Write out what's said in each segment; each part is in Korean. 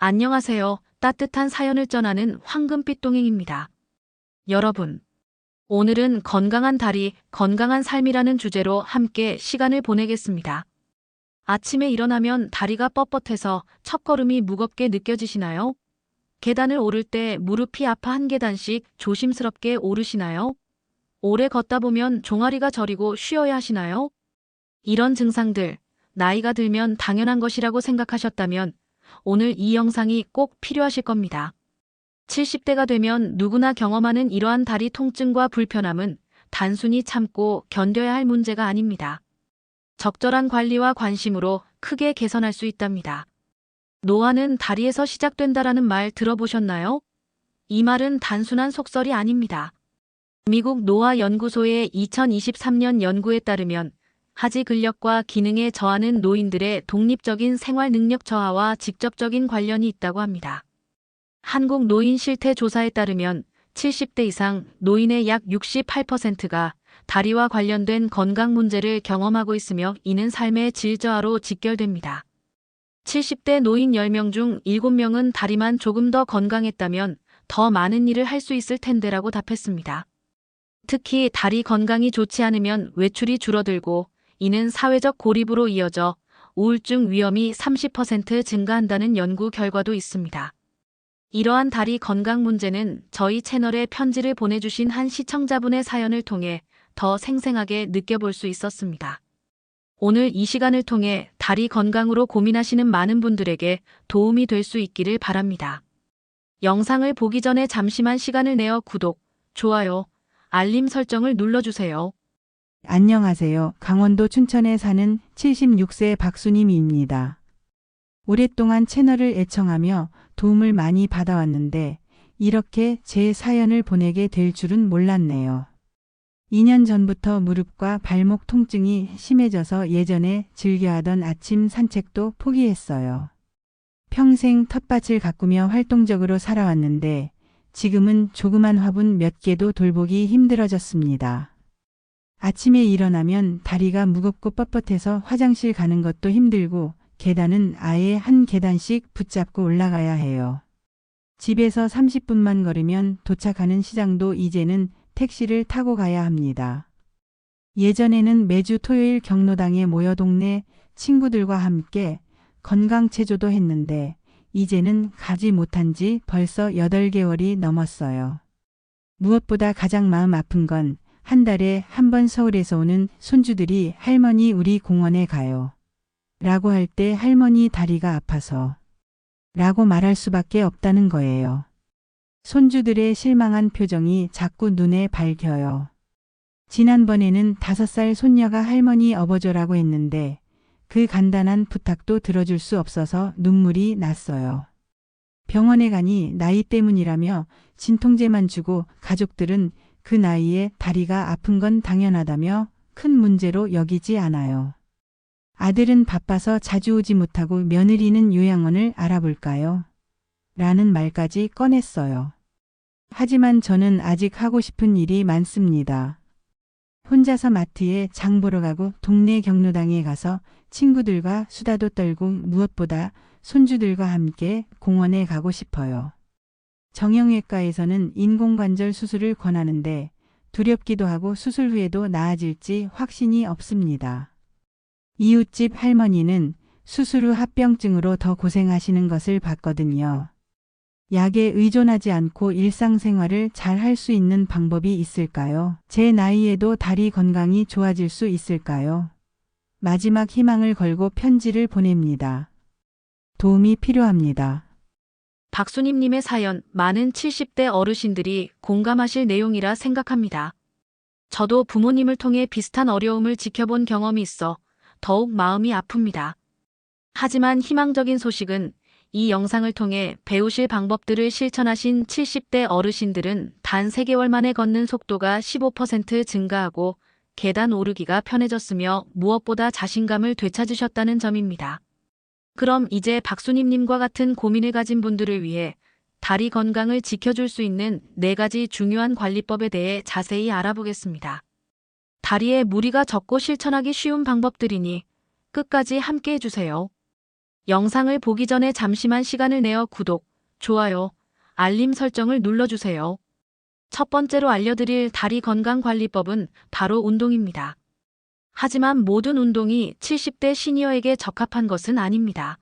안녕하세요. 따뜻한 사연을 전하는 황금빛 동행입니다. 여러분, 오늘은 건강한 다리, 건강한 삶이라는 주제로 함께 시간을 보내겠습니다. 아침에 일어나면 다리가 뻣뻣해서 첫걸음이 무겁게 느껴지시나요? 계단을 오를 때 무릎이 아파 한 계단씩 조심스럽게 오르시나요? 오래 걷다 보면 종아리가 저리고 쉬어야 하시나요? 이런 증상들, 나이가 들면 당연한 것이라고 생각하셨다면 오늘 이 영상이 꼭 필요하실 겁니다. 70대가 되면 누구나 경험하는 이러한 다리 통증과 불편함은 단순히 참고 견뎌야 할 문제가 아닙니다. 적절한 관리와 관심으로 크게 개선할 수 있답니다. 노화는 다리에서 시작된다라는 말 들어보셨나요? 이 말은 단순한 속설이 아닙니다. 미국 노화연구소의 2023년 연구에 따르면 하지 근력과 기능에 저하는 노인들의 독립적인 생활 능력 저하와 직접적인 관련이 있다고 합니다. 한국 노인 실태 조사에 따르면 70대 이상 노인의 약 68%가 다리와 관련된 건강 문제를 경험하고 있으며 이는 삶의 질 저하로 직결됩니다. 70대 노인 10명 중 7명은 다리만 조금 더 건강했다면 더 많은 일을 할 수 있을 텐데라고 답했습니다. 특히 다리 건강이 좋지 않으면 외출이 줄어들고 이는 사회적 고립으로 이어져 우울증 위험이 30% 증가한다는 연구 결과도 있습니다. 이러한 다리 건강 문제는 저희 채널에 편지를 보내주신 한 시청자분의 사연을 통해 더 생생하게 느껴볼 수 있었습니다. 오늘 이 시간을 통해 다리 건강으로 고민하시는 많은 분들에게 도움이 될 수 있기를 바랍니다. 영상을 보기 전에 잠시만 시간을 내어 구독, 좋아요, 알림 설정을 눌러주세요. 안녕하세요. 강원도 춘천에 사는 76세 박수님입니다. 오랫동안 채널을 애청하며 도움을 많이 받아왔는데 이렇게 제 사연을 보내게 될 줄은 몰랐네요. 2년 전부터 무릎과 발목 통증이 심해져서 예전에 즐겨하던 아침 산책도 포기했어요. 평생 텃밭을 가꾸며 활동적으로 살아왔는데 지금은 조그만 화분 몇 개도 돌보기 힘들어졌습니다. 아침에 일어나면 다리가 무겁고 뻣뻣해서 화장실 가는 것도 힘들고 계단은 아예 한 계단씩 붙잡고 올라가야 해요. 집에서 30분만 걸으면 도착하는 시장도 이제는 택시를 타고 가야 합니다. 예전에는 매주 토요일 경로당에 모여 동네 친구들과 함께 건강체조도 했는데 이제는 가지 못한 지 벌써 8개월이 넘었어요. 무엇보다 가장 마음 아픈 건 한 달에 한 번 서울에서 오는 손주들이 할머니 우리 공원에 가요. 라고 할 때 할머니 다리가 아파서 라고 말할 수밖에 없다는 거예요. 손주들의 실망한 표정이 자꾸 눈에 밝혀요. 지난번에는 5살 손녀가 할머니 업어줘라고 했는데 그 간단한 부탁도 들어줄 수 없어서 눈물이 났어요. 병원에 가니 나이 때문이라며 진통제만 주고 가족들은 그 나이에 다리가 아픈 건 당연하다며 큰 문제로 여기지 않아요. 아들은 바빠서 자주 오지 못하고 며느리는 요양원을 알아볼까요? 라는 말까지 꺼냈어요. 하지만 저는 아직 하고 싶은 일이 많습니다. 혼자서 마트에 장 보러 가고 동네 경로당에 가서 친구들과 수다도 떨고 무엇보다 손주들과 함께 공원에 가고 싶어요. 정형외과에서는 인공관절 수술을 권하는데 두렵기도 하고 수술 후에도 나아질지 확신이 없습니다. 이웃집 할머니는 수술 후 합병증으로 더 고생하시는 것을 봤거든요. 약에 의존하지 않고 일상생활을 잘 할 수 있는 방법이 있을까요? 제 나이에도 다리 건강이 좋아질 수 있을까요? 마지막 희망을 걸고 편지를 보냅니다. 도움이 필요합니다. 박수님님의 사연, 많은 70대 어르신들이 공감하실 내용이라 생각합니다. 저도 부모님을 통해 비슷한 어려움을 지켜본 경험이 있어 더욱 마음이 아픕니다. 하지만 희망적인 소식은 이 영상을 통해 배우실 방법들을 실천하신 70대 어르신들은 단 3개월 만에 걷는 속도가 15% 증가하고 계단 오르기가 편해졌으며 무엇보다 자신감을 되찾으셨다는 점입니다. 그럼 이제 박수님님과 같은 고민을 가진 분들을 위해 다리 건강을 지켜줄 수 있는 4가지 중요한 관리법에 대해 자세히 알아보겠습니다. 다리에 무리가 적고 실천하기 쉬운 방법들이니 끝까지 함께 해주세요. 영상을 보기 전에 잠시만 시간을 내어 구독, 좋아요, 알림 설정을 눌러주세요. 첫 번째로 알려드릴 다리 건강관리법은 바로 운동입니다. 하지만 모든 운동이 70대 시니어에게 적합한 것은 아닙니다.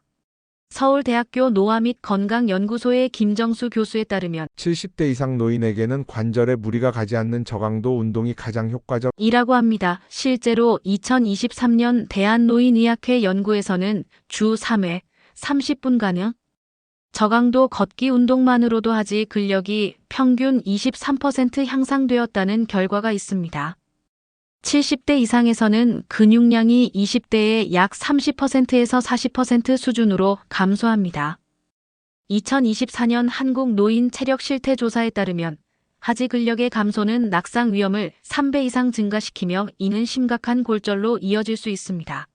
서울대학교 노화 및 건강연구소의 김정수 교수에 따르면 70대 이상 노인에게는 관절에 무리가 가지 않는 저강도 운동이 가장 효과적. 이라고 합니다. 실제로 2023년 대한노인의학회 연구에서는 주 3회 30분간의 저강도 걷기 운동만으로도 하지 근력이 평균 23% 향상되었다는 결과가 있습니다. 70대 이상에서는 근육량이 20대의 약 30%에서 40% 수준으로 감소합니다. 2024년 한국 노인 체력 실태 조사에 따르면 하지 근력의 감소는 낙상 위험을 3배 이상 증가시키며 이는 심각한 골절로 이어질 수 있습니다.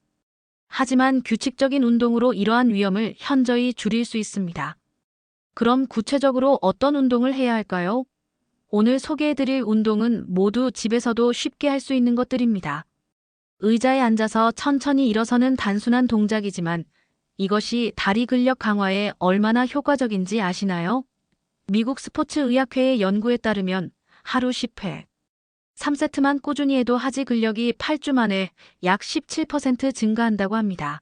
하지만 규칙적인 운동으로 이러한 위험을 현저히 줄일 수 있습니다. 그럼 구체적으로 어떤 운동을 해야 할까요? 오늘 소개해드릴 운동은 모두 집에서도 쉽게 할 수 있는 것들입니다. 의자에 앉아서 천천히 일어서는 단순한 동작이지만 이것이 다리 근력 강화에 얼마나 효과적인지 아시나요? 미국 스포츠의학회의 연구에 따르면 하루 10회, 3세트만 꾸준히 해도 하지 근력이 8주 만에 약 17% 증가한다고 합니다.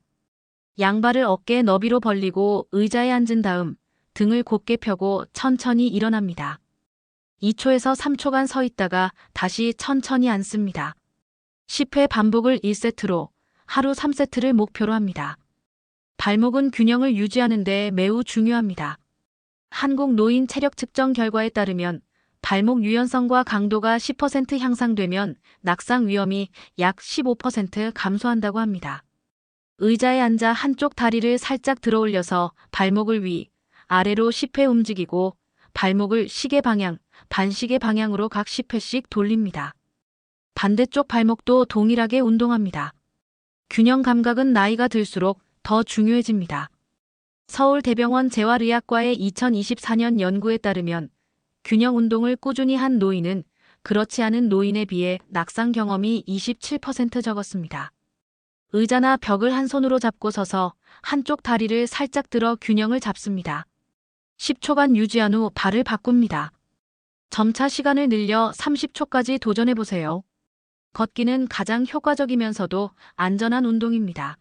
양발을 어깨 너비로 벌리고 의자에 앉은 다음 등을 곧게 펴고 천천히 일어납니다. 2초에서 3초간 서 있다가 다시 천천히 앉습니다. 10회 반복을 1세트로 하루 3세트를 목표로 합니다. 발목은 균형을 유지하는 데 매우 중요합니다. 한국 노인 체력 측정 결과에 따르면 발목 유연성과 강도가 10% 향상되면 낙상 위험이 약 15% 감소한다고 합니다. 의자에 앉아 한쪽 다리를 살짝 들어 올려서 발목을 위, 아래로 10회 움직이고 발목을 시계 방향, 반시계 방향으로 각 10회씩 돌립니다. 반대쪽 발목도 동일하게 운동합니다. 균형 감각은 나이가 들수록 더 중요해집니다. 서울대병원 재활의학과의 2024년 연구에 따르면 균형 운동을 꾸준히 한 노인은 그렇지 않은 노인에 비해 낙상 경험이 27% 적었습니다. 의자나 벽을 한 손으로 잡고 서서 한쪽 다리를 살짝 들어 균형을 잡습니다. 10초간 유지한 후 발을 바꿉니다. 점차 시간을 늘려 30초까지 도전해보세요. 걷기는 가장 효과적이면서도 안전한 운동입니다.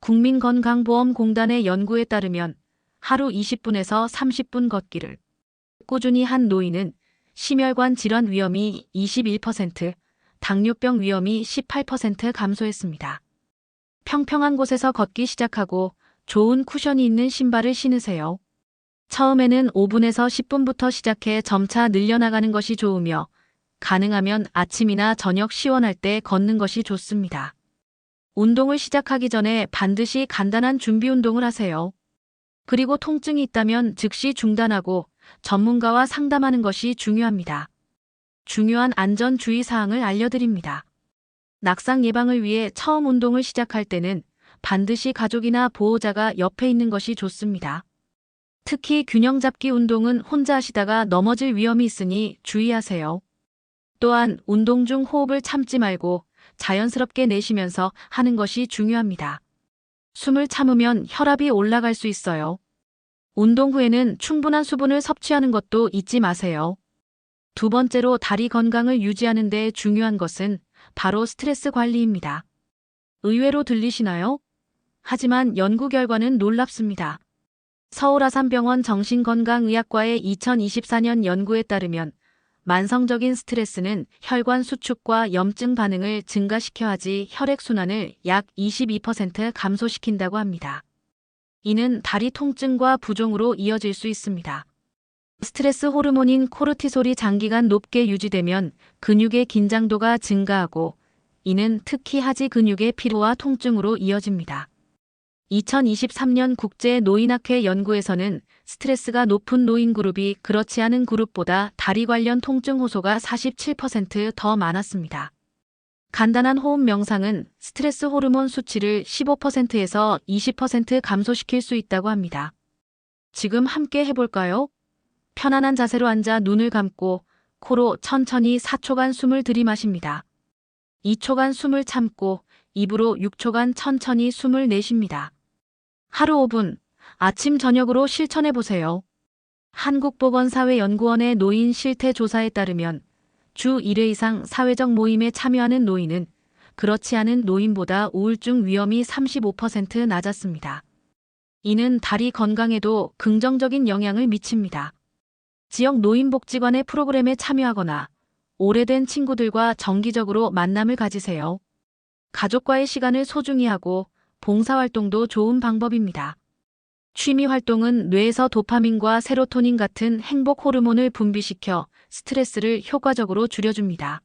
국민건강보험공단의 연구에 따르면 하루 20분에서 30분 걷기를 꾸준히 한 노인은 심혈관 질환 위험이 21%, 당뇨병 위험이 18% 감소했습니다. 평평한 곳에서 걷기 시작하고 좋은 쿠션이 있는 신발을 신으세요. 처음에는 5분에서 10분부터 시작해 점차 늘려나가는 것이 좋으며 가능하면 아침이나 저녁 시원할 때 걷는 것이 좋습니다. 운동을 시작하기 전에 반드시 간단한 준비 운동을 하세요. 그리고 통증이 있다면 즉시 중단하고 전문가와 상담하는 것이 중요합니다. 중요한 안전 주의 사항을 알려드립니다. 낙상 예방을 위해 처음 운동을 시작할 때는 반드시 가족이나 보호자가 옆에 있는 것이 좋습니다. 특히 균형 잡기 운동은 혼자 하시다가 넘어질 위험이 있으니 주의하세요. 또한 운동 중 호흡을 참지 말고 자연스럽게 내쉬면서 하는 것이 중요합니다. 숨을 참으면 혈압이 올라갈 수 있어요. 운동 후에는 충분한 수분을 섭취하는 것도 잊지 마세요. 두 번째로 다리 건강을 유지하는 데 중요한 것은 바로 스트레스 관리입니다. 의외로 들리시나요? 하지만 연구 결과는 놀랍습니다. 서울 아산병원 정신건강의학과의 2024년 연구에 따르면 만성적인 스트레스는 혈관 수축과 염증 반응을 증가시켜 하지 혈액순환을 약 22% 감소시킨다고 합니다. 이는 다리 통증과 부종으로 이어질 수 있습니다. 스트레스 호르몬인 코르티솔이 장기간 높게 유지되면 근육의 긴장도가 증가하고 이는 특히 하지 근육의 피로와 통증으로 이어집니다. 2023년 국제노인학회 연구에서는 스트레스가 높은 노인 그룹이 그렇지 않은 그룹보다 다리 관련 통증 호소가 47% 더 많았습니다. 간단한 호흡 명상은 스트레스 호르몬 수치를 15%에서 20% 감소시킬 수 있다고 합니다. 지금 함께 해볼까요? 편안한 자세로 앉아 눈을 감고 코로 천천히 4초간 숨을 들이마십니다. 2초간 숨을 참고 입으로 6초간 천천히 숨을 내쉽니다. 하루 5분, 아침 저녁으로 실천해 보세요. 한국보건사회연구원의 노인 실태 조사에 따르면 주 1회 이상 사회적 모임에 참여하는 노인은 그렇지 않은 노인보다 우울증 위험이 35% 낮았습니다. 이는 다리 건강에도 긍정적인 영향을 미칩니다. 지역 노인복지관의 프로그램에 참여하거나 오래된 친구들과 정기적으로 만남을 가지세요. 가족과의 시간을 소중히 하고 봉사활동도 좋은 방법입니다. 취미 활동은 뇌에서 도파민과 세로토닌 같은 행복 호르몬을 분비시켜 스트레스를 효과적으로 줄여줍니다.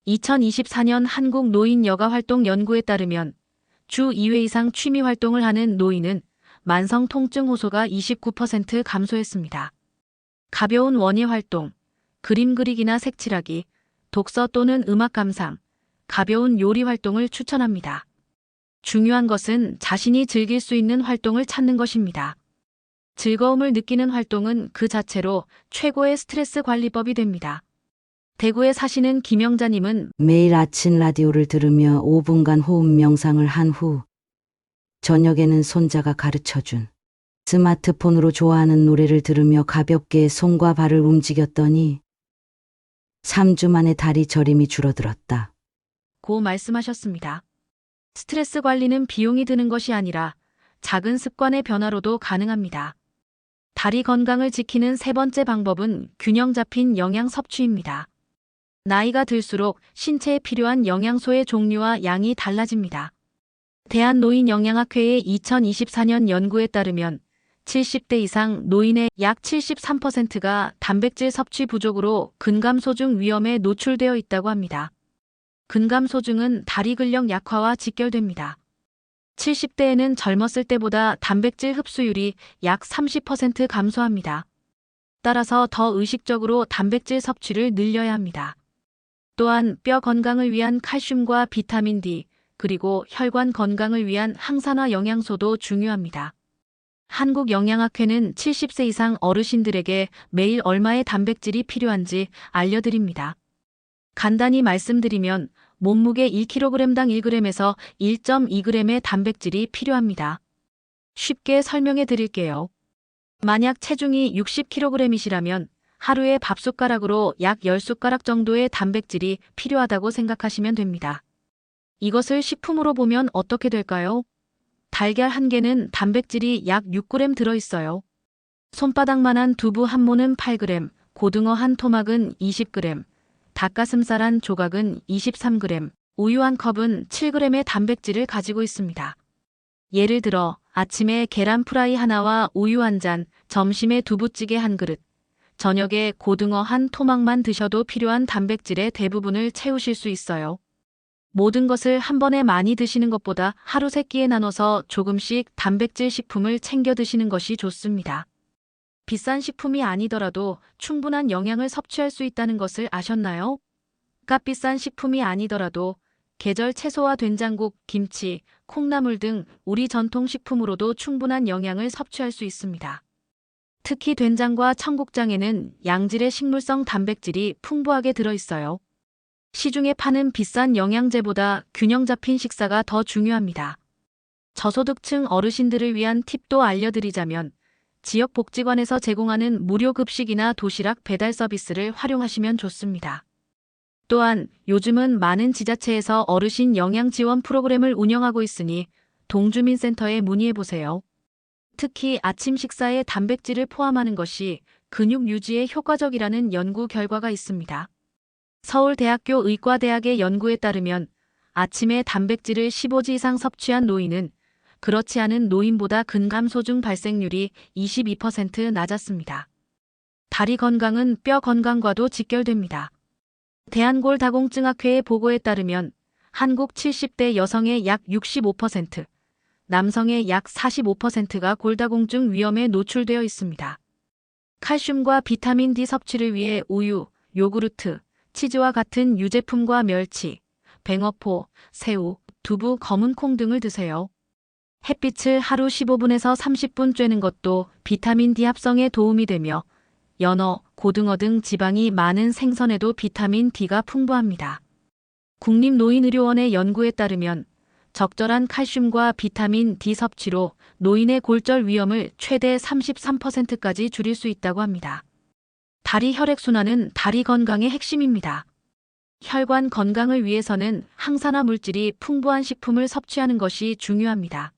2024년 한국 노인 여가 활동 연구에 따르면 주 2회 이상 취미 활동을 하는 노인은 만성 통증 호소가 29% 감소했습니다. 가벼운 원예 활동, 그림 그리기나 색칠하기, 독서 또는 음악 감상, 가벼운 요리 활동을 추천합니다. 중요한 것은 자신이 즐길 수 있는 활동을 찾는 것입니다. 즐거움을 느끼는 활동은 그 자체로 최고의 스트레스 관리법이 됩니다. 대구에 사시는 김영자님은 매일 아침 라디오를 들으며 5분간 호흡 명상을 한 후 저녁에는 손자가 가르쳐준 스마트폰으로 좋아하는 노래를 들으며 가볍게 손과 발을 움직였더니 3주 만에 다리 저림이 줄어들었다. 고 말씀하셨습니다. 스트레스 관리는 비용이 드는 것이 아니라 작은 습관의 변화로도 가능합니다. 다리 건강을 지키는 세 번째 방법은 균형 잡힌 영양 섭취입니다. 나이가 들수록 신체에 필요한 영양소의 종류와 양이 달라집니다. 대한노인영양학회의 2024년 연구에 따르면 70대 이상 노인의 약 73%가 단백질 섭취 부족으로 근감소증 위험에 노출되어 있다고 합니다. 근감소증은 다리 근력 약화와 직결됩니다. 70대에는 젊었을 때보다 단백질 흡수율이 약 30% 감소합니다. 따라서 더 의식적으로 단백질 섭취를 늘려야 합니다. 또한 뼈 건강을 위한 칼슘과 비타민 D, 그리고 혈관 건강을 위한 항산화 영양소도 중요합니다. 한국영양학회는 70세 이상 어르신들에게 매일 얼마의 단백질이 필요한지 알려드립니다. 간단히 말씀드리면 몸무게 1kg당 1g에서 1.2g의 단백질이 필요합니다. 쉽게 설명해 드릴게요. 만약 체중이 60kg이시라면 하루에 밥숟가락으로 약 10숟가락 정도의 단백질이 필요하다고 생각하시면 됩니다. 이것을 식품으로 보면 어떻게 될까요? 달걀 한 개는 단백질이 약 6g 들어있어요. 손바닥만한 두부 한 모는 8g, 고등어 한 토막은 20g, 닭가슴살 한 조각은 23g, 우유 한 컵은 7g의 단백질을 가지고 있습니다. 예를 들어 아침에 계란 프라이 하나와 우유 한 잔, 점심에 두부찌개 한 그릇, 저녁에 고등어 한 토막만 드셔도 필요한 단백질의 대부분을 채우실 수 있어요. 모든 것을 한 번에 많이 드시는 것보다 하루 3끼에 나눠서 조금씩 단백질 식품을 챙겨 드시는 것이 좋습니다. 비싼 식품이 아니더라도 충분한 영양을 섭취할 수 있다는 것을 아셨나요? 값비싼 식품이 아니더라도 계절 채소와 된장국, 김치, 콩나물 등 우리 전통 식품으로도 충분한 영양을 섭취할 수 있습니다. 특히 된장과 청국장에는 양질의 식물성 단백질이 풍부하게 들어있어요. 시중에 파는 비싼 영양제보다 균형 잡힌 식사가 더 중요합니다. 저소득층 어르신들을 위한 팁도 알려드리자면 지역복지관에서 제공하는 무료 급식이나 도시락 배달 서비스를 활용하시면 좋습니다. 또한 요즘은 많은 지자체에서 어르신 영양 지원 프로그램을 운영하고 있으니 동주민센터에 문의해보세요. 특히 아침 식사에 단백질을 포함하는 것이 근육 유지에 효과적이라는 연구 결과가 있습니다. 서울대학교 의과대학의 연구에 따르면 아침에 단백질을 15지 이상 섭취한 노인은 그렇지 않은 노인보다 근감소증 발생률이 22% 낮았습니다. 다리 건강은 뼈 건강과도 직결됩니다. 대한골다공증학회의 보고에 따르면 한국 70대 여성의 약 65%, 남성의 약 45%가 골다공증 위험에 노출되어 있습니다. 칼슘과 비타민 D 섭취를 위해 우유, 요구르트, 치즈와 같은 유제품과 멸치, 뱅어포, 새우, 두부, 검은 콩 등을 드세요. 햇빛을 하루 15분에서 30분 쬐는 것도 비타민 D 합성에 도움이 되며 연어, 고등어 등 지방이 많은 생선에도 비타민 D가 풍부합니다. 국립노인의료원의 연구에 따르면 적절한 칼슘과 비타민 D 섭취로 노인의 골절 위험을 최대 33%까지 줄일 수 있다고 합니다. 다리 혈액순환은 다리 건강의 핵심입니다. 혈관 건강을 위해서는 항산화 물질이 풍부한 식품을 섭취하는 것이 중요합니다.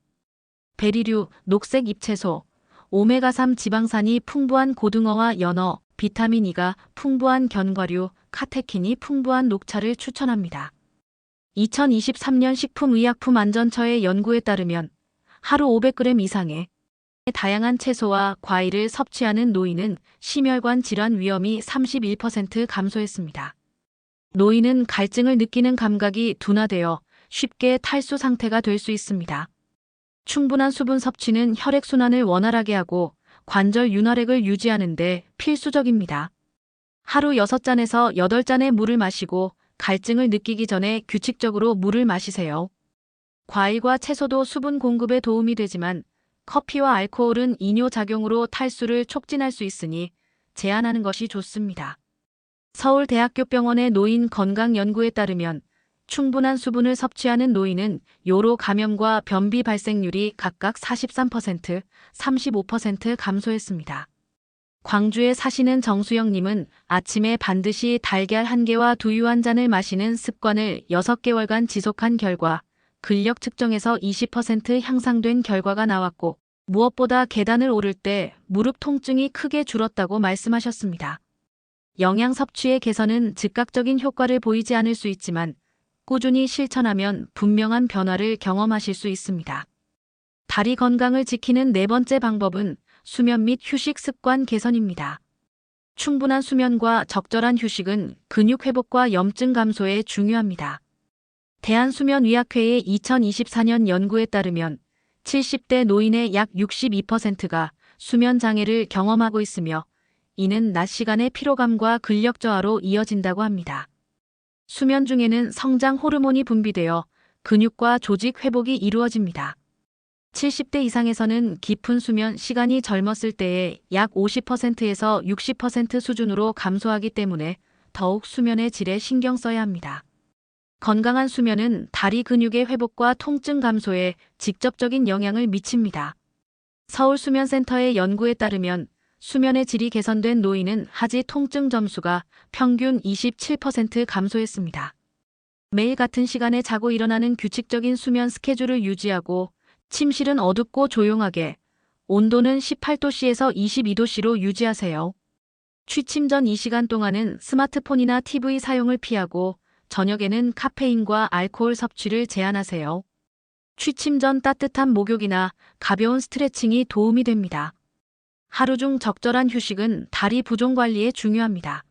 베리류, 녹색 잎채소, 오메가3 지방산이 풍부한 고등어와 연어, 비타민 E가 풍부한 견과류, 카테킨이 풍부한 녹차를 추천합니다. 2023년 식품의약품안전처의 연구에 따르면 하루 500g 이상의 다양한 채소와 과일을 섭취하는 노인은 심혈관 질환 위험이 31% 감소했습니다. 노인은 갈증을 느끼는 감각이 둔화되어 쉽게 탈수 상태가 될 수 있습니다. 충분한 수분 섭취는 혈액순환을 원활하게 하고 관절 윤활액을 유지하는 데 필수적입니다. 하루 6잔에서 8잔의 물을 마시고 갈증을 느끼기 전에 규칙적으로 물을 마시세요. 과일과 채소도 수분 공급에 도움이 되지만 커피와 알코올은 이뇨작용으로 탈수를 촉진할 수 있으니 제한하는 것이 좋습니다. 서울대학교병원의 노인 건강연구에 따르면 충분한 수분을 섭취하는 노인은 요로 감염과 변비 발생률이 각각 43%, 35% 감소했습니다. 광주에 사시는 정수영님은 아침에 반드시 달걀 1개와 두유 1잔을 마시는 습관을 6개월간 지속한 결과 근력 측정에서 20% 향상된 결과가 나왔고 무엇보다 계단을 오를 때 무릎 통증이 크게 줄었다고 말씀하셨습니다. 영양 섭취의 개선은 즉각적인 효과를 보이지 않을 수 있지만 꾸준히 실천하면 분명한 변화를 경험하실 수 있습니다. 다리 건강을 지키는 4번째 방법은 수면 및 휴식 습관 개선입니다. 충분한 수면과 적절한 휴식은 근육 회복과 염증 감소에 중요합니다. 대한수면의학회의 2024년 연구에 따르면 70대 노인의 약 62%가 수면 장애를 경험하고 있으며 이는 낮 시간의 피로감과 근력 저하로 이어진다고 합니다. 수면 중에는 성장 호르몬이 분비되어 근육과 조직 회복이 이루어집니다. 70대 이상에서는 깊은 수면 시간이 젊었을 때의 약 50%에서 60% 수준으로 감소하기 때문에 더욱 수면의 질에 신경 써야 합니다. 건강한 수면은 다리 근육의 회복과 통증 감소에 직접적인 영향을 미칩니다. 서울수면센터의 연구에 따르면 수면의 질이 개선된 노인은 하지 통증 점수가 평균 27% 감소했습니다. 매일 같은 시간에 자고 일어나는 규칙적인 수면 스케줄을 유지하고 침실은 어둡고 조용하게, 온도는 18도씨에서 22도씨로 유지하세요. 취침 전 이 시간 동안은 스마트폰이나 TV 사용을 피하고 저녁에는 카페인과 알코올 섭취를 제한하세요. 취침 전 따뜻한 목욕이나 가벼운 스트레칭이 도움이 됩니다. 하루 중 적절한 휴식은 다리 부종 관리에 중요합니다.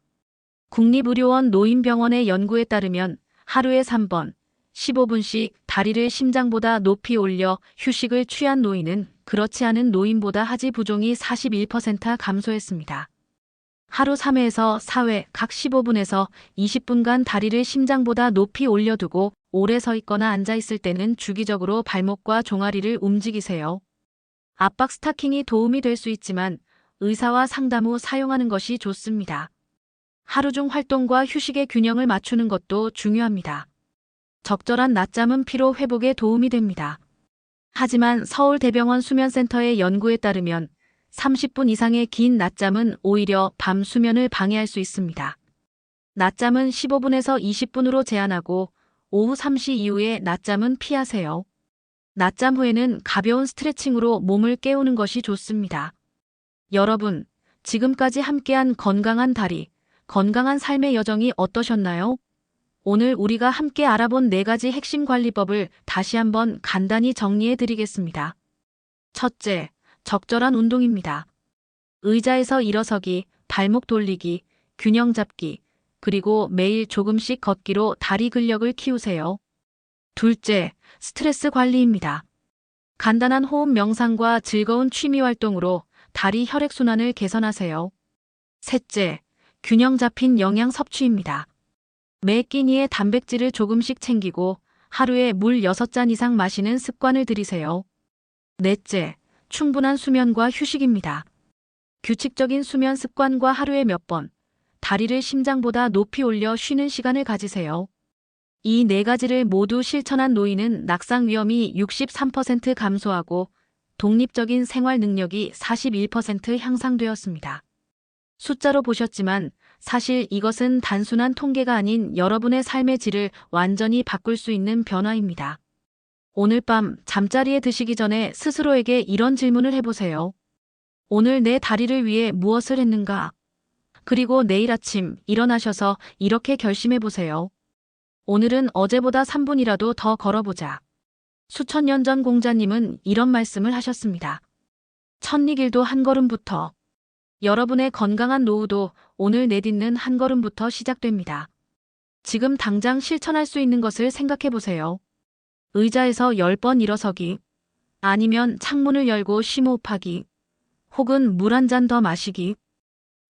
국립의료원 노인병원의 연구에 따르면 하루에 3번, 15분씩 다리를 심장보다 높이 올려 휴식을 취한 노인은 그렇지 않은 노인보다 하지 부종이 41% 감소했습니다. 하루 3회에서 4회 각 15분에서 20분간 다리를 심장보다 높이 올려두고 오래 서 있거나 앉아 있을 때는 주기적으로 발목과 종아리를 움직이세요. 압박 스타킹이 도움이 될 수 있지만 의사와 상담 후 사용하는 것이 좋습니다. 하루 중 활동과 휴식의 균형을 맞추는 것도 중요합니다. 적절한 낮잠은 피로 회복에 도움이 됩니다. 하지만 서울대병원 수면센터의 연구에 따르면 30분 이상의 긴 낮잠은 오히려 밤 수면을 방해할 수 있습니다. 낮잠은 15분에서 20분으로 제한하고 오후 3시 이후에 낮잠은 피하세요. 낮잠 후에는 가벼운 스트레칭으로 몸을 깨우는 것이 좋습니다. 여러분, 지금까지 함께한 건강한 다리, 건강한 삶의 여정이 어떠셨나요? 오늘 우리가 함께 알아본 4가지 핵심 관리법을 다시 한번 간단히 정리해 드리겠습니다. 첫째, 적절한 운동입니다. 의자에서 일어서기, 발목 돌리기, 균형 잡기, 그리고 매일 조금씩 걷기로 다리 근력을 키우세요. 둘째, 스트레스 관리입니다. 간단한 호흡 명상과 즐거운 취미 활동으로 다리 혈액순환을 개선하세요. 셋째, 균형 잡힌 영양 섭취입니다. 매 끼니에 단백질을 조금씩 챙기고 하루에 물 6잔 이상 마시는 습관을 들이세요. 넷째, 충분한 수면과 휴식입니다. 규칙적인 수면 습관과 하루에 몇 번, 다리를 심장보다 높이 올려 쉬는 시간을 가지세요. 이 네 가지를 모두 실천한 노인은 낙상 위험이 63% 감소하고 독립적인 생활 능력이 41% 향상되었습니다. 숫자로 보셨지만 사실 이것은 단순한 통계가 아닌 여러분의 삶의 질을 완전히 바꿀 수 있는 변화입니다. 오늘 밤 잠자리에 드시기 전에 스스로에게 이런 질문을 해보세요. 오늘 내 다리를 위해 무엇을 했는가? 그리고 내일 아침 일어나셔서 이렇게 결심해보세요. 오늘은 어제보다 3분이라도 더 걸어보자. 수천 년 전 공자님은 이런 말씀을 하셨습니다. 첫리길도 한 걸음부터. 여러분의 건강한 노후도 오늘 내딛는 한 걸음부터 시작됩니다. 지금 당장 실천할 수 있는 것을 생각해보세요. 의자에서 10번 일어서기, 아니면 창문을 열고 심호흡하기, 혹은 물 한 잔 더 마시기.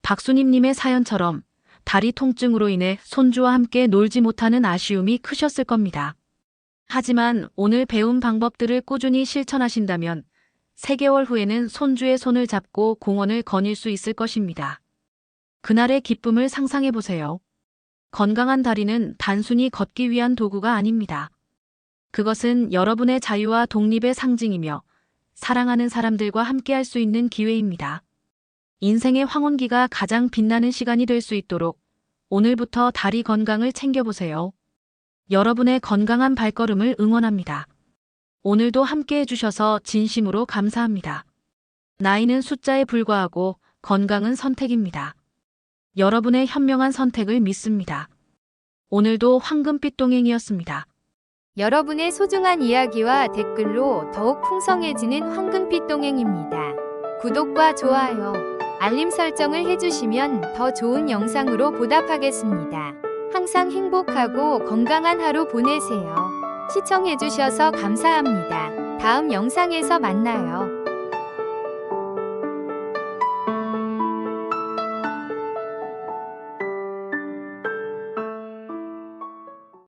박수님님의 사연처럼 다리 통증으로 인해 손주와 함께 놀지 못하는 아쉬움이 크셨을 겁니다. 하지만 오늘 배운 방법들을 꾸준히 실천하신다면 3개월 후에는 손주의 손을 잡고 공원을 거닐 수 있을 것입니다. 그날의 기쁨을 상상해 보세요. 건강한 다리는 단순히 걷기 위한 도구가 아닙니다. 그것은 여러분의 자유와 독립의 상징이며 사랑하는 사람들과 함께할 수 있는 기회입니다. 인생의 황혼기가 가장 빛나는 시간이 될 수 있도록 오늘부터 다리 건강을 챙겨보세요. 여러분의 건강한 발걸음을 응원합니다. 오늘도 함께 해주셔서 진심으로 감사합니다. 나이는 숫자에 불과하고 건강은 선택입니다. 여러분의 현명한 선택을 믿습니다. 오늘도 황금빛 동행이었습니다. 여러분의 소중한 이야기와 댓글로 더욱 풍성해지는 황금빛 동행입니다. 구독과 좋아요, 알림 설정을 해주시면 더 좋은 영상으로 보답하겠습니다. 항상 행복하고 건강한 하루 보내세요. 시청해주셔서 감사합니다. 다음 영상에서 만나요.